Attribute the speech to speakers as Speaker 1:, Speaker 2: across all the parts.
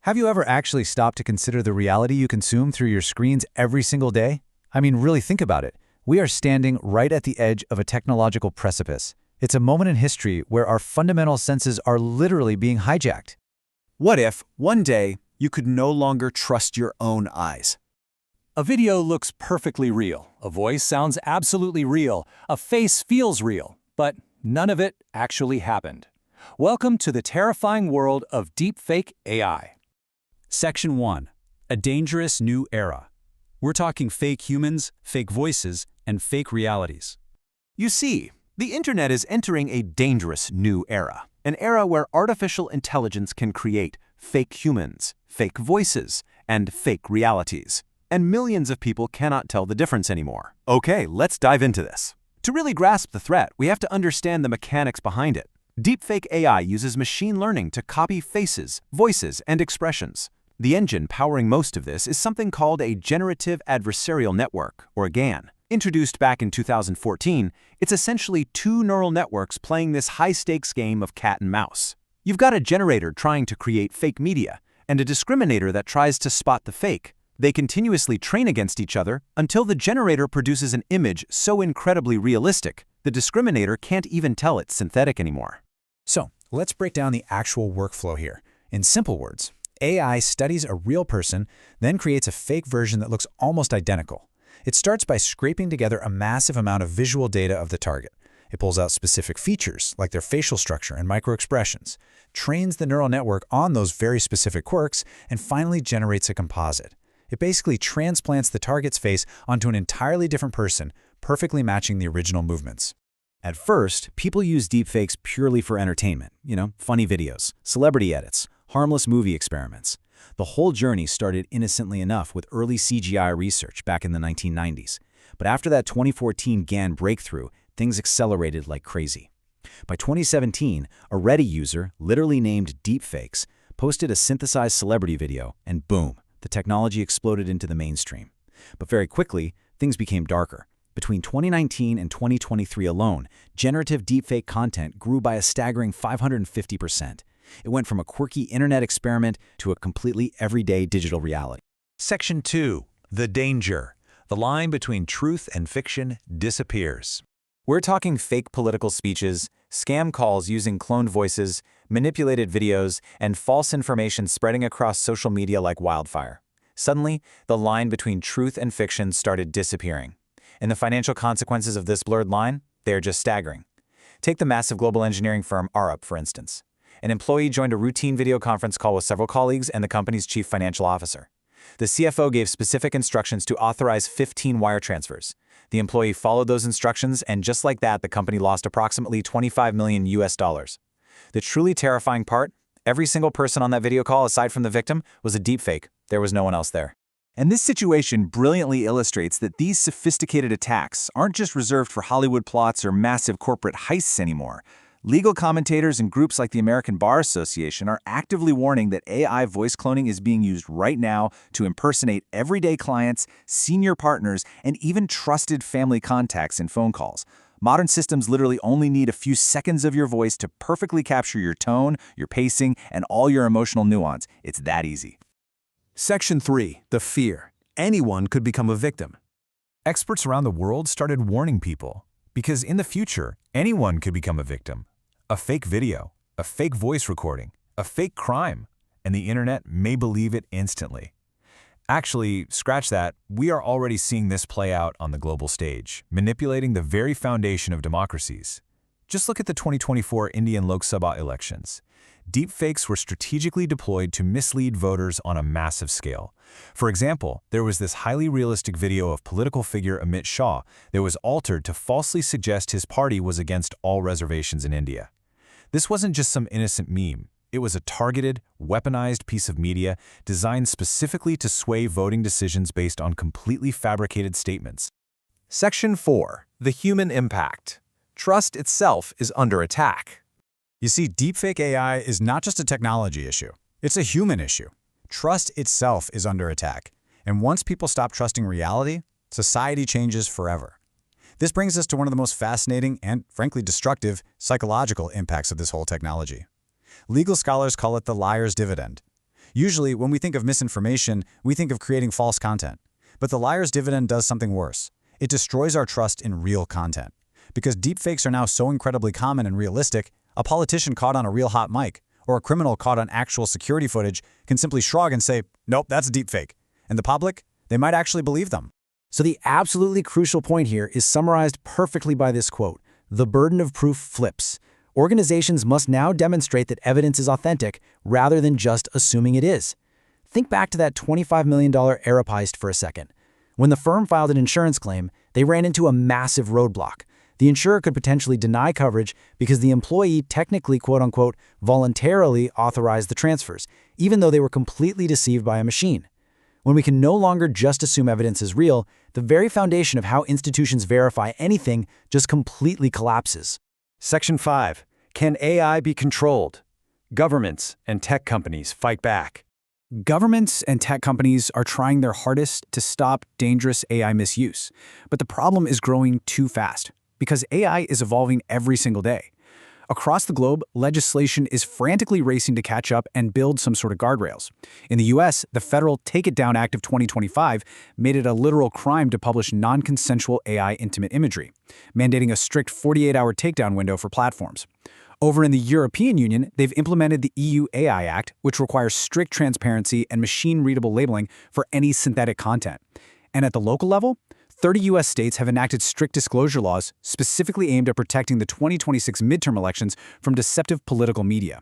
Speaker 1: Have you ever actually stopped to consider the reality you consume through your screens every single day? I mean, really think about it. We are standing right at the edge of a technological precipice. It's a moment in history where our fundamental senses are literally being hijacked.
Speaker 2: What if, one day, you could no longer trust your own eyes?
Speaker 3: A video looks perfectly real, a voice sounds absolutely real, a face feels real, but none of it actually happened. Welcome to the terrifying world of Deepfake AI.
Speaker 4: Section 1. A dangerous new era. We're talking fake humans, fake voices, and fake realities.
Speaker 2: You see, the internet is entering a dangerous new era, an era where artificial intelligence can create fake humans, fake voices, and fake realities. And millions of people cannot tell the difference anymore. Okay, let's dive into this. To really grasp the threat, we have to understand the mechanics behind it. Deepfake AI uses machine learning to copy faces, voices, and expressions. The engine powering most of this is something called a Generative Adversarial Network, or GAN. Introduced back in 2014, it's essentially two neural networks playing this high-stakes game of cat and mouse. You've got a generator trying to create fake media, and a discriminator that tries to spot the fake. They continuously train against each other until the generator produces an image so incredibly realistic, the discriminator can't even tell it's synthetic anymore.
Speaker 1: So, let's break down the actual workflow here. In simple words, AI studies a real person, then creates a fake version that looks almost identical. It starts by scraping together a massive amount of visual data of the target. It pulls out specific features, like their facial structure and microexpressions, trains the neural network on those very specific quirks, and finally generates a composite. It basically transplants the target's face onto an entirely different person, perfectly matching the original movements.
Speaker 2: At first, people use deepfakes purely for entertainment, funny videos, celebrity edits, harmless movie experiments. The whole journey started innocently enough with early CGI research back in the 1990s. But after that 2014 GAN breakthrough, things accelerated like crazy. By 2017, a Reddit user, literally named Deepfakes, posted a synthesized celebrity video, and boom, the technology exploded into the mainstream. But very quickly, things became darker. Between 2019 and 2023 alone, generative deepfake content grew by a staggering 550%. It went from a quirky internet experiment to a completely everyday digital reality.
Speaker 5: Section 2. The danger. The line between truth and fiction disappears.
Speaker 3: We're talking fake political speeches, scam calls using cloned voices, manipulated videos, and false information spreading across social media like wildfire. Suddenly, the line between truth and fiction started disappearing. And the financial consequences of this blurred line, they are just staggering. Take the massive global engineering firm Arup, for instance. An employee joined a routine video conference call with several colleagues and the company's chief financial officer. The CFO gave specific instructions to authorize 15 wire transfers. The employee followed those instructions, and just like that, the company lost approximately $25 million. The truly terrifying part, every single person on that video call, aside from the victim, was a deepfake. There was no one else there.
Speaker 2: And this situation brilliantly illustrates that these sophisticated attacks aren't just reserved for Hollywood plots or massive corporate heists anymore. Legal commentators and groups like the American Bar Association are actively warning that AI voice cloning is being used right now to impersonate everyday clients, senior partners, and even trusted family contacts in phone calls. Modern systems literally only need a few seconds of your voice to perfectly capture your tone, your pacing, and all your emotional nuance. It's that easy.
Speaker 6: Section 3. The fear. Anyone could become a victim.
Speaker 5: Experts around the world started warning people, because in the future, anyone could become a victim. A fake video, a fake voice recording, a fake crime, and the internet may believe it instantly. Actually, scratch that, we are already seeing this play out on the global stage, manipulating the very foundation of democracies. Just look at the 2024 Indian Lok Sabha elections. Deepfakes were strategically deployed to mislead voters on a massive scale. For example, there was this highly realistic video of political figure Amit Shah that was altered to falsely suggest his party was against all reservations in India. This wasn't just some innocent meme. It was a targeted, weaponized piece of media designed specifically to sway voting decisions based on completely fabricated statements.
Speaker 7: Section 4. The human impact. Trust itself is under attack.
Speaker 1: You see, deepfake AI is not just a technology issue. It's a human issue. Trust itself is under attack. And once people stop trusting reality, society changes forever. This brings us to one of the most fascinating and, frankly, destructive psychological impacts of this whole technology. Legal scholars call it the liar's dividend. Usually, when we think of misinformation, we think of creating false content. But the liar's dividend does something worse. It destroys our trust in real content. Because deepfakes are now so incredibly common and realistic, a politician caught on a real hot mic, or a criminal caught on actual security footage, can simply shrug and say, "Nope, that's a deepfake." And the public, they might actually believe them.
Speaker 8: So the absolutely crucial point here is summarized perfectly by this quote: "The burden of proof flips. Organizations must now demonstrate that evidence is authentic rather than just assuming it is." Think back to that $25 million Arab heist for a second. When the firm filed an insurance claim, they ran into a massive roadblock. The insurer could potentially deny coverage because the employee technically, quote-unquote, voluntarily authorized the transfers, even though they were completely deceived by a machine. When we can no longer just assume evidence is real, the very foundation of how institutions verify anything just completely collapses.
Speaker 7: Section 5. Can AI be controlled? Governments and tech companies fight back.
Speaker 4: Governments and tech companies are trying their hardest to stop dangerous AI misuse, but the problem is growing too fast because AI is evolving every single day. Across the globe, legislation is frantically racing to catch up and build some sort of guardrails. In the US, the federal Take It Down Act of 2025 made it a literal crime to publish non-consensual AI intimate imagery, mandating a strict 48-hour takedown window for platforms. Over in the European Union, they've implemented the EU AI Act, which requires strict transparency and machine-readable labeling for any synthetic content. And at the local level, 30 U.S. states have enacted strict disclosure laws specifically aimed at protecting the 2026 midterm elections from deceptive political media.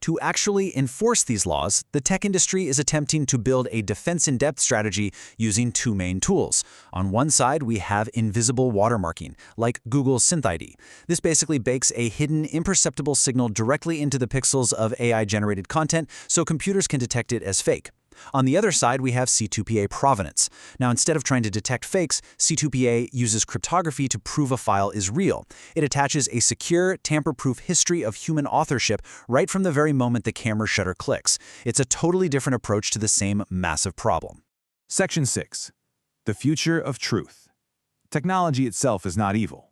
Speaker 2: To actually enforce these laws, the tech industry is attempting to build a defense-in-depth strategy using two main tools. On one side, we have invisible watermarking, like Google's SynthID. This basically bakes a hidden, imperceptible signal directly into the pixels of AI-generated content so computers can detect it as fake. On the other side, we have C2PA provenance. Now, instead of trying to detect fakes, C2PA uses cryptography to prove a file is real. It attaches a secure, tamper-proof history of human authorship right from the very moment the camera shutter clicks. It's a totally different approach to the same massive problem.
Speaker 5: Section 6. The future of truth. Technology itself is not evil.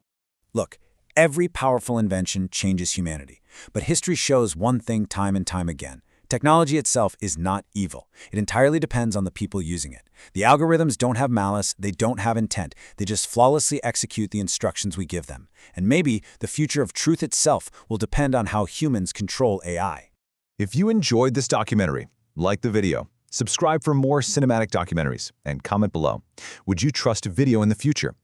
Speaker 1: Look, every powerful invention changes humanity. But history shows one thing time and time again. Technology itself is not evil. It entirely depends on the people using it. The algorithms don't have malice, they don't have intent, they just flawlessly execute the instructions we give them. And maybe the future of truth itself will depend on how humans control AI.
Speaker 5: If you enjoyed this documentary, like the video, subscribe for more cinematic documentaries, and comment below. Would you trust video in the future?